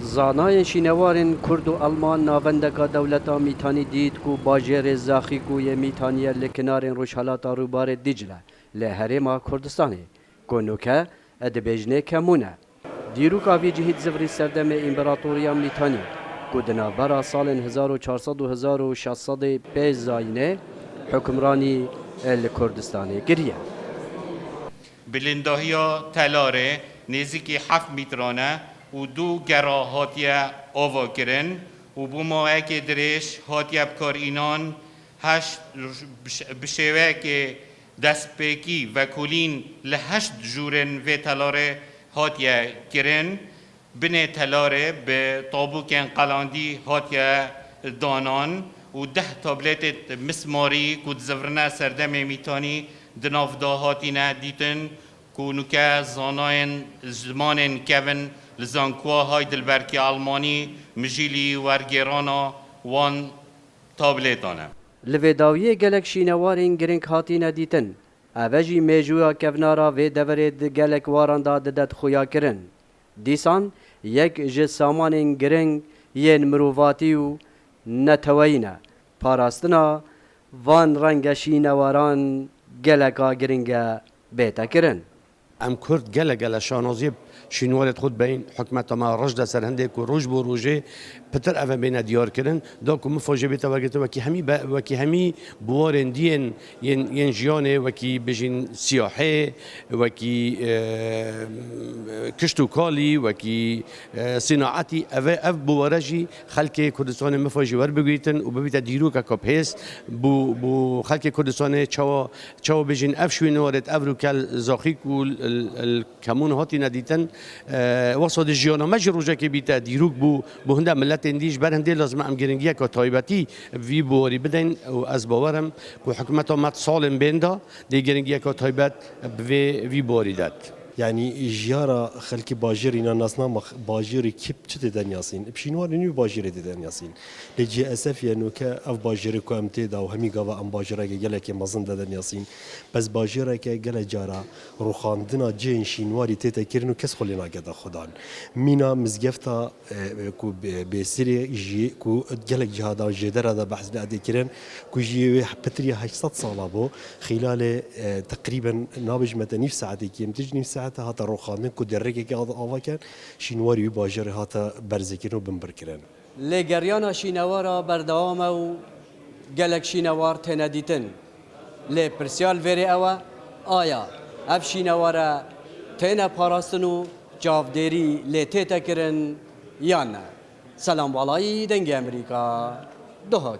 زانای شینوارن کرد و آلمان ناوندکا دولتا میتانی دید کو باجر زاخی کو یه میتانیه لکنارن روشهلاتا روبار دیجله لهرما کردستانه کنوکه ادبیجنه کمونه دیروک آوی جهید زفری سردم امپراتوریا میتانی کو دنابرا سال 1400 و 1600 پیش زاینه حکمرانی کردستانه گریه بلندهیا تلاره نزدیکی 7 مترانه و دو گراهاتیا آوا کرن و بوماه که درش هاتیا بکار اینان هشت بشوه که دست پیکی و کلین لهشت جورن و تلاره هاتیا کرن بنه تلاره به طابوکن قلاندی هاتیا دانان و 10 تابلت مسماری کود زورنا سردم میتانی دنافدا هاتینا دیتن کونوکا زاناین زمانن کون لزانکوا های دلبرکی آلمانی مجیلی ورگرانا وان تابلتانه لویداوی گلک شینوارین گرنگ هاتینا دیتن اوجی میجویا کونارا و دورید گلک واراندا ددت خویا کرن دیسان یک جسامانین گرنگ ین مروواتی و نتوینا پاراستنا وان رنگ شینواران گلکا گرنگا بیتا کرن ام کرد گله شانازی شینوارت خود بین حکمت ما رجد سر هندک و روج بو روجه پتر اوه بین دیار کردن داکو مفاجئ بیت وقت وکی همی بوارن دین ین جیانه وکی بجین سیاحه وکی کشتو کالی وکی صناعتی اوه بوارجی خلک کردستان مفاجئ ور بگیرتن و ببیت دیرو که کپیس بو خلک کردستان چاو بجین افشوین وارد افرو کل زاخیک و الکمون هاتی ندیتن وصل الجيانا مجروجة كبيتا ديروك بو هندا ملت انديش بر هندي لازم ام گرنگيه کا تایبتی وی بوری بدن و از باورم کو حکومت مت سالم بندا دی گرنگيه کا تایبت وی بوری داد يعني جيارة خلكي باجرينا ناسنا باجري كيب تشتي دنياسين بشينوار نيو باجري دنياسين لجي اسف يعني كا اف باجري كو امتي دا وهمي غوا ام باجري جلك مزن دنياسين بس باجري كا جل جارا روخاندنا جين شينواري تيتا كيرنو كس خلينا قدا خدان مينا مزجفتا كو بسري جي كو جلك جهادا جدرا دا بحث دادي كيرن كو جي بتري 800 صاله بو خلال تقريبا نابج متنيف ساعتي كيم تجني ساعه هاتا روخاندن کو درگه که آوا کن شینواری باجر هاتا برزکن و بمبر کرن لگریانا شینوارا بردوام و گلک شینوار تندیتن لی پرسیال وری اوا آیا اف شینوارا تنا پاراستنو جافدری لی تیتا کرن یا نه سلام بالایی دنگ امریکا دهک